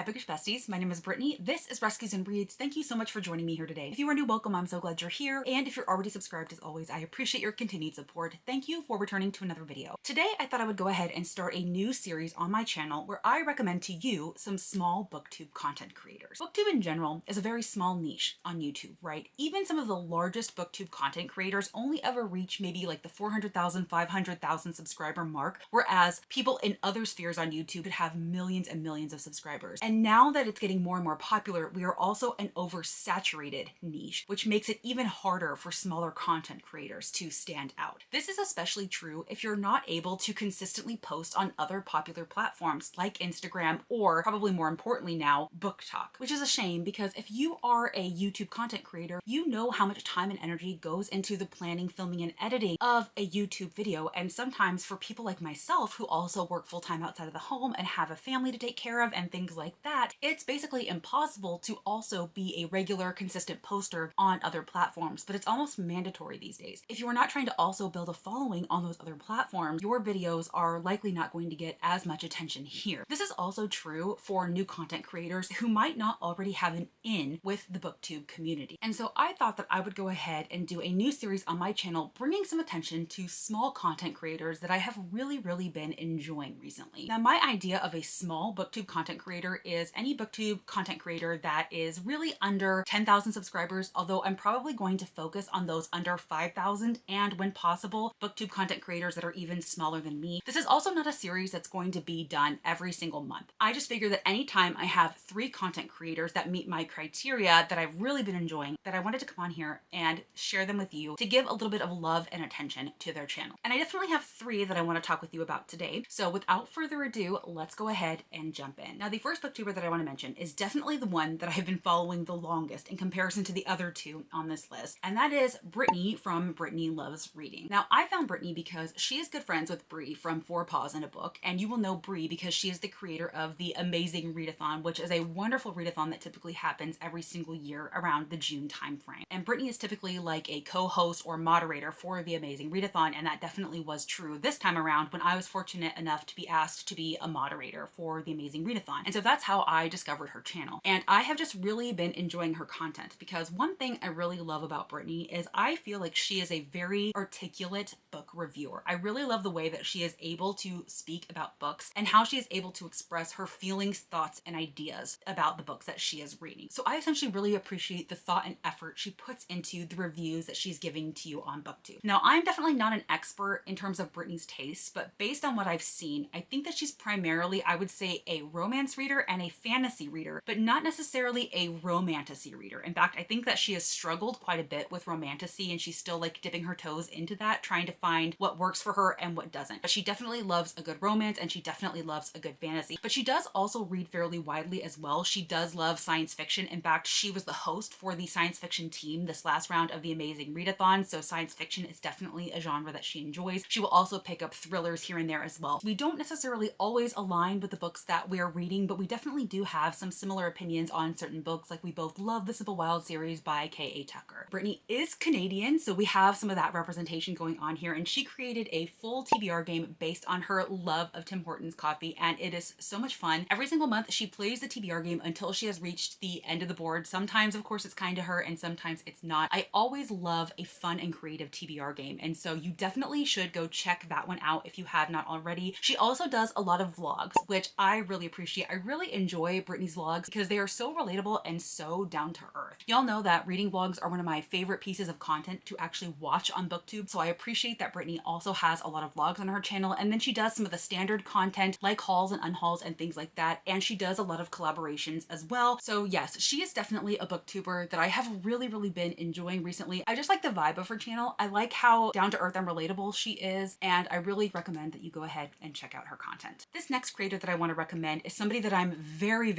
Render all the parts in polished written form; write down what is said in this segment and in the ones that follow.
bookish besties. My name is Brittany. This is Rescues and Reads. Thank you so much for joining me here today. If you are new, welcome. I'm so glad you're here. And if you're already subscribed, as always, I appreciate your continued support. Thank you for returning to another video. Today, I thought I would go ahead and start a new series on my channel where I recommend to you some small booktube content creators. Booktube in general is a very small niche on YouTube, right? Even some of the largest booktube content creators only ever reach maybe like the 400,000, 500,000 subscriber mark, whereas people in other spheres on YouTube could have millions and millions of subscribers. And now that it's getting more and more popular, we are also an oversaturated niche, which makes it even harder for smaller content creators to stand out. This is especially true if you're not able to consistently post on other popular platforms like Instagram or, probably more importantly now, BookTok, which is a shame because if you are a YouTube content creator, you know how much time and energy goes into the planning, filming, and editing of a YouTube video. And sometimes for people like myself who also work full-time outside of the home and have a family to take care of and things like that, it's basically impossible to also be a regular, consistent poster on other platforms, but it's almost mandatory these days. If you are not trying to also build a following on those other platforms, your videos are likely not going to get as much attention here. This is also true for new content creators who might not already have an in with the booktube community. And so I thought that I would go ahead and do a new series on my channel, bringing some attention to small content creators that I have really been enjoying recently. Now, my idea of a small booktube content creator is any booktube content creator that is really under 10,000 subscribers, although I'm probably going to focus on those under 5,000 and, when possible, booktube content creators that are even smaller than me. This is also not a series that's going to be done every single month. I just figure that anytime I have 3 content creators that meet my criteria that I've really been enjoying, that I wanted to come on here and share them with you to give a little bit of love and attention to their channel. And I definitely have 3 that I want to talk with you about today. So without further ado, let's go ahead and jump in. Now, the first booktuber that I want to mention is definitely the one that I've been following the longest in comparison to the other 2 on this list, and that is Britney from Britney Loves Reading. Now, I found Britney because she is good friends with Brie from 4 Paws in a Book, and you will know Brie because she is the creator of the Amazing Readathon, which is a wonderful readathon that typically happens every single year around the June timeframe. And Britney is typically like a co-host or moderator for the Amazing Readathon, and that definitely was true this time around when I was fortunate enough to be asked to be a moderator for the Amazing Readathon. And so that's how I discovered her channel. And I have just really been enjoying her content because one thing I really love about Britney is I feel like she is a very articulate book reviewer. I really love the way that she is able to speak about books and how she is able to express her feelings, thoughts, and ideas about the books that she is reading. So I essentially really appreciate the thought and effort she puts into the reviews that she's giving to you on BookTube. Now, I'm definitely not an expert in terms of Britney's tastes, but based on what I've seen, I think that she's primarily, I would say, a romance reader and a fantasy reader, but not necessarily a romantasy reader. In fact, I think that she has struggled quite a bit with romantasy, and she's still like dipping her toes into that, trying to find what works for her and what doesn't. But she definitely loves a good romance and she definitely loves a good fantasy. But she does also read fairly widely as well. She does love science fiction. In fact, she was the host for the science fiction team this last round of the Amazing Readathon, so science fiction is definitely a genre that she enjoys. She will also pick up thrillers here and there as well. We don't necessarily always align with the books that we're reading, but we definitely do have some similar opinions on certain books. Like, we both love the Simple Wild series by K.A. Tucker. Britney is Canadian, so we have some of that representation going on here, and she created a full TBR game based on her love of Tim Hortons coffee, and it is so much fun. Every single month she plays the TBR game until she has reached the end of the board. Sometimes, of course, it's kind to her and sometimes it's not. I always love a fun and creative TBR game, and so you definitely should go check that one out if you have not already. She also does a lot of vlogs, which I really appreciate. I really enjoy Britney's vlogs because they are so relatable and so down to earth. Y'all know that reading vlogs are one of my favorite pieces of content to actually watch on BookTube, so I appreciate that Britney also has a lot of vlogs on her channel, and then she does some of the standard content like hauls and unhauls and things like that, and she does a lot of collaborations as well. So yes, she is definitely a booktuber that I have really been enjoying recently. I just like the vibe of her channel. I like how down to earth and relatable she is, and I really recommend that you go ahead and check out her content. This next creator that I want to recommend is somebody that I'm very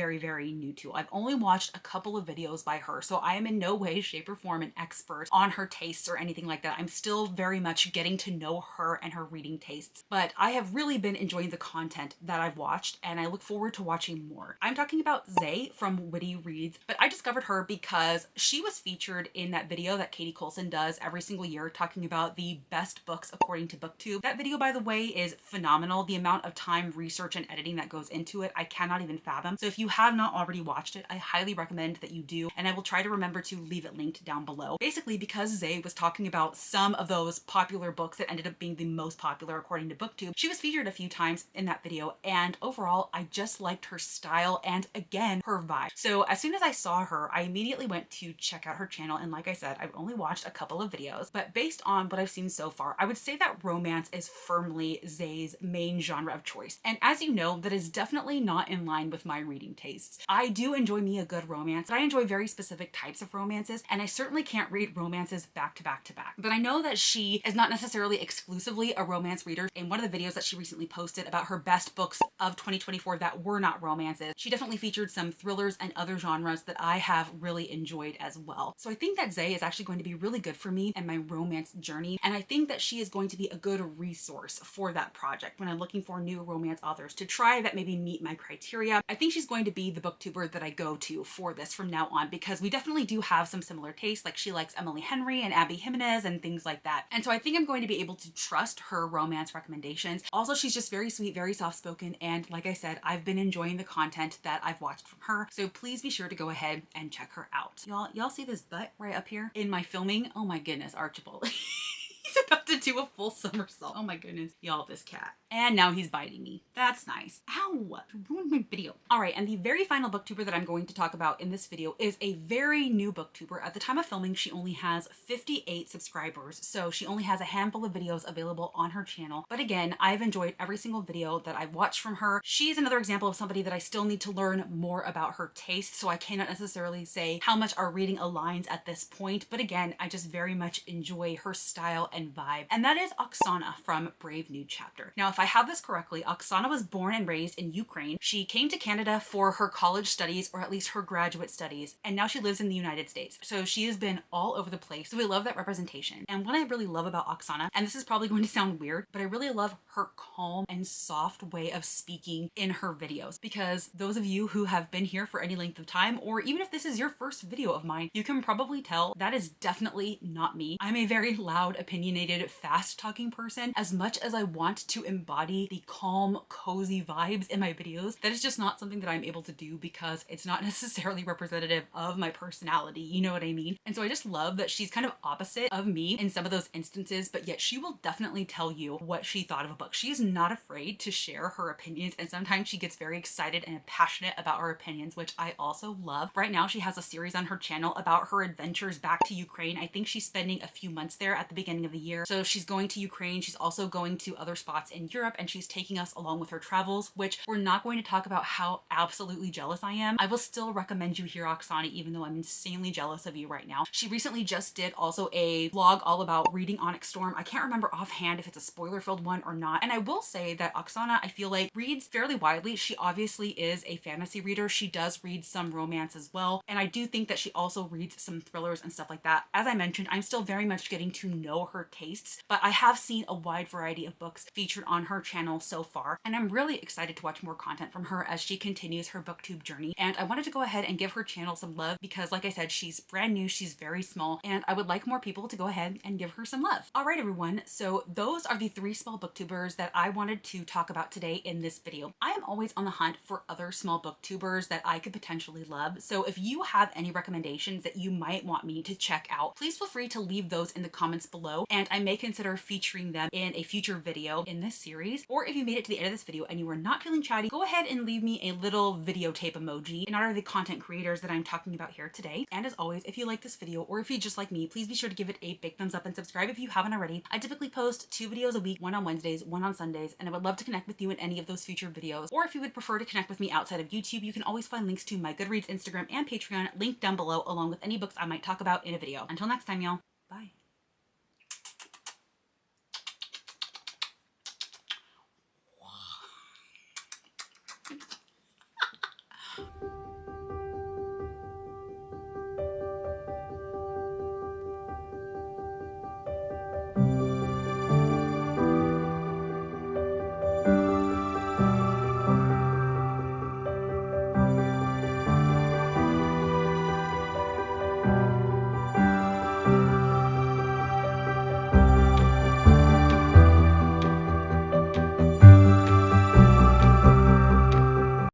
new to. I've only watched a couple of videos by her, so I am in no way, shape, or form an expert on her tastes or anything like that. I'm still very much getting to know her and her reading tastes, but I have really been enjoying the content that I've watched, and I look forward to watching more. I'm talking about Zay from Witty Reads, but I discovered her because she was featured in that video that Katie Coulson does every single year talking about the best books according to BookTube. That video, by the way, is phenomenal. The amount of time, research, and editing that goes into it, I cannot even fathom grab them. So if you have not already watched it, I highly recommend that you do, and I will try to remember to leave it linked down below. Basically, because Zay was talking about some of those popular books that ended up being the most popular according to BookTube, she was featured a few times in that video, and overall I just liked her style and again her vibe. So as soon as I saw her, I immediately went to check out her channel, and like I said, I've only watched a couple of videos, but based on what I've seen so far, I would say that romance is firmly Zay's main genre of choice. And as you know, that is definitely not in line with my reading tastes. I do enjoy me a good romance, but I enjoy very specific types of romances, and I certainly can't read romances back to back to back. But I know that she is not necessarily exclusively a romance reader. In one of the videos that she recently posted about her best books of 2024 that were not romances, she definitely featured some thrillers and other genres that I have really enjoyed as well. So I think that Zay is actually going to be really good for me and my romance journey, and I think that she is going to be a good resource for that project when I'm looking for new romance authors to try that maybe meet my criteria. I think she's going to be the booktuber that I go to for this from now on, because we definitely do have some similar tastes. Like, she likes Emily Henry and Abby Jimenez and things like that, and so I think I'm going to be able to trust her romance recommendations. Also, she's just very sweet, very soft-spoken, and like I said, I've been enjoying the content that I've watched from her, so please be sure to go ahead and check her out. Y'all see this butt right up here in my filming? Oh my goodness, Archibald. He's about to do a full somersault. Oh my goodness. Y'all, this cat. And now he's biting me. That's nice. Ow! You ruined my video. All right, and the very final booktuber that I'm going to talk about in this video is a very new booktuber. At the time of filming, she only has 58 subscribers, so she only has a handful of videos available on her channel. But again, I've enjoyed every single video that I've watched from her. She's another example of somebody that I still need to learn more about her taste, so I cannot necessarily say how much our reading aligns at this point. But again, I just very much enjoy her style and vibe, and that is Oxana from Brave New Chapter. Now, if I have this correctly, Oxana was born and raised in Ukraine. She came to Canada for her college studies, or at least her graduate studies, and now she lives in the United States. So she has been all over the place. So we love that representation. And what I really love about Oxana, and this is probably going to sound weird, but I really love her calm and soft way of speaking in her videos, because those of you who have been here for any length of time, or even if this is your first video of mine, you can probably tell that is definitely not me. I'm a very loud, opinionated, fast talking person. As much as I want to embody the calm, cozy vibes in my videos, that is just not something that I'm able to do, because it's not necessarily representative of my personality, you know what I mean? And so I just love that she's kind of opposite of me in some of those instances, but yet she will definitely tell you what she thought of a book. She is not afraid to share her opinions, and sometimes she gets very excited and passionate about her opinions, which I also love. Right now, she has a series on her channel about her adventures back to Ukraine. I think she's spending a few months there at the beginning of the year. So she's going to Ukraine, she's also going to other spots in Europe, and she's taking us along with her travels, which we're not going to talk about how absolutely jealous I am. I will still recommend you hear Oxana, even though I'm insanely jealous of you right now. She recently just did also a vlog all about reading Onyx Storm. I can't remember offhand if it's a spoiler-filled one or not. And I will say that Oxana, I feel like, reads fairly widely. She obviously is a fantasy reader. She does read some romance as well. And I do think that she also reads some thrillers and stuff like that. As I mentioned, I'm still very much getting to know her tastes, but I have seen a wide variety of books featured on her channel so far, and I'm really excited to watch more content from her as she continues her booktube journey. And I wanted to go ahead and give her channel some love, because like I said, she's brand new, she's very small, and I would like more people to go ahead and give her some love. All right, everyone, so those are the 3 small booktubers that I wanted to talk about today in this video. I am always on the hunt for other small booktubers that I could potentially love, so if you have any recommendations that you might want me to check out, please feel free to leave those in the comments below, and I may consider featuring them in a future video in this series. Or if you made it to the end of this video and you are not feeling chatty, go ahead and leave me a little videotape emoji in honor of the content creators that I'm talking about here today. And as always, if you like this video, or if you just like me, please be sure to give it a big thumbs up and subscribe if you haven't already. I typically post 2 videos a week, one on Wednesdays, one on Sundays, and I would love to connect with you in any of those future videos. Or if you would prefer to connect with me outside of YouTube, you can always find links to my Goodreads, Instagram, and Patreon linked down below, along with any books I might talk about in a video. Until next time, y'all. Bye.